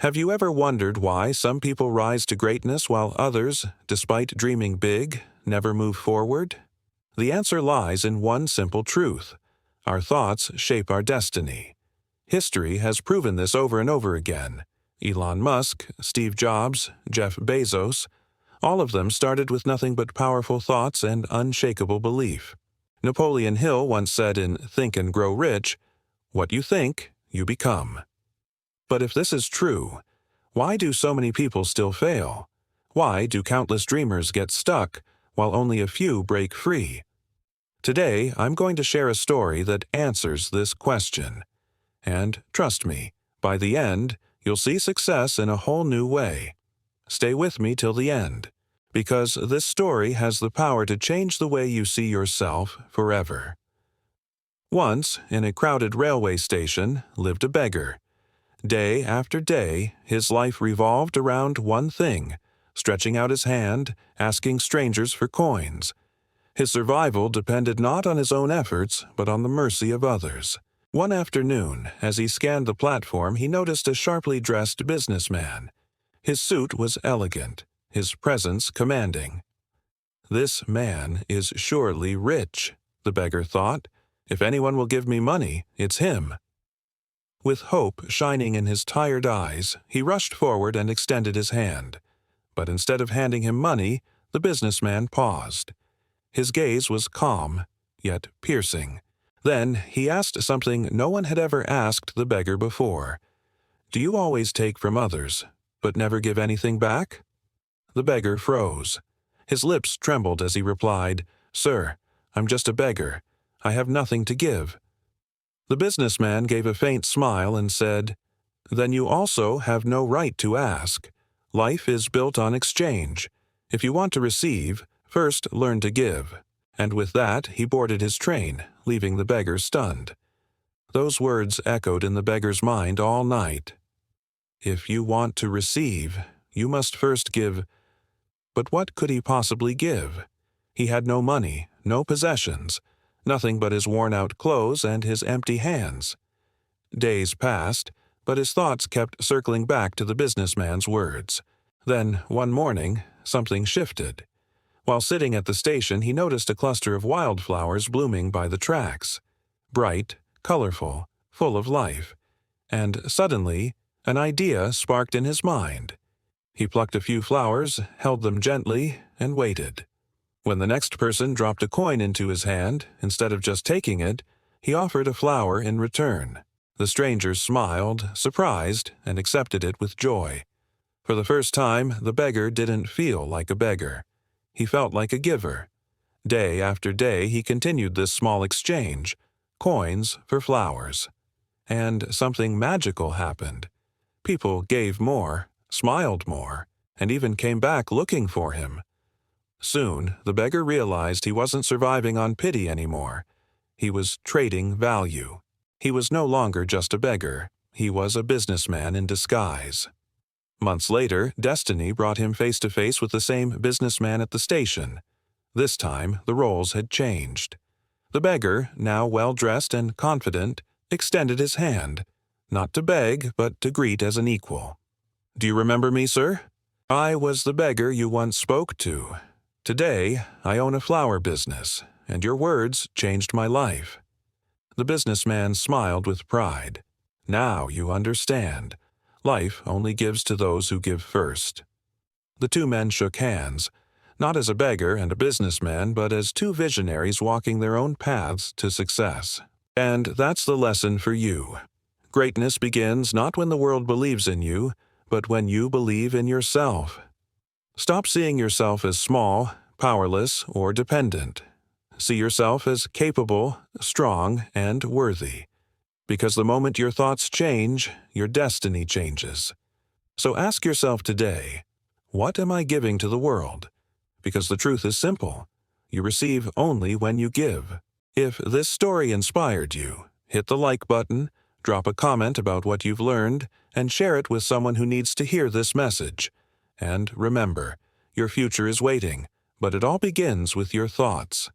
Have you ever wondered why some people rise to greatness while others, despite dreaming big, never move forward? The answer lies in one simple truth. Our thoughts shape our destiny. History has proven this over and over again. Elon Musk, Steve Jobs, Jeff Bezos, all of them started with nothing but powerful thoughts and unshakable belief. Napoleon Hill once said in Think and Grow Rich, "What you think, you become." But if this is true, why do so many people still fail? Why do countless dreamers get stuck while only a few break free? Today, I'm going to share a story that answers this question. And trust me, by the end, you'll see success in a whole new way. Stay with me till the end, because this story has the power to change the way you see yourself forever. Once, in a crowded railway station, lived a beggar. Day after day, his life revolved around one thing, stretching out his hand, asking strangers for coins. His survival depended not on his own efforts, but on the mercy of others. One afternoon, as he scanned the platform, he noticed a sharply dressed businessman. His suit was elegant, his presence commanding. "This man is surely rich," the beggar thought. "If anyone will give me money, it's him." With hope shining in his tired eyes, he rushed forward and extended his hand. But instead of handing him money, the businessman paused. His gaze was calm, yet piercing. Then he asked something no one had ever asked the beggar before. "Do you always take from others, but never give anything back?" The beggar froze. His lips trembled as he replied, "Sir, I'm just a beggar. I have nothing to give." The businessman gave a faint smile and said, "Then you also have no right to ask. Life is built on exchange. If you want to receive, first learn to give." And with that, he boarded his train, leaving the beggar stunned. Those words echoed in the beggar's mind all night. If you want to receive, you must first give. But what could he possibly give? He had no money, no possessions, nothing but his worn-out clothes and his empty hands. Days passed, but his thoughts kept circling back to the businessman's words. Then, one morning, something shifted. While sitting at the station, he noticed a cluster of wildflowers blooming by the tracks. Bright, colorful, full of life. And suddenly, an idea sparked in his mind. He plucked a few flowers, held them gently, and waited. When the next person dropped a coin into his hand, instead of just taking it, he offered a flower in return. The stranger smiled, surprised, and accepted it with joy. For the first time, the beggar didn't feel like a beggar. He felt like a giver. Day after day, he continued this small exchange, coins for flowers. And something magical happened. People gave more, smiled more, and even came back looking for him. Soon, the beggar realized he wasn't surviving on pity anymore. He was trading value. He was no longer just a beggar. He was a businessman in disguise. Months later, destiny brought him face to face with the same businessman at the station. This time, the roles had changed. The beggar, now well-dressed and confident, extended his hand, not to beg, but to greet as an equal. "Do you remember me, sir? I was the beggar you once spoke to. Today, I own a flower business, and your words changed my life." The businessman smiled with pride. "Now you understand. Life only gives to those who give first." The two men shook hands, not as a beggar and a businessman, but as two visionaries walking their own paths to success. And that's the lesson for you. Greatness begins not when the world believes in you, but when you believe in yourself. Stop seeing yourself as small, powerless, or dependent. See yourself as capable, strong, and worthy. Because the moment your thoughts change, your destiny changes. So ask yourself today, what am I giving to the world? Because the truth is simple. You receive only when you give. If this story inspired you, hit the like button, drop a comment about what you've learned, and share it with someone who needs to hear this message. And remember, your future is waiting, but it all begins with your thoughts.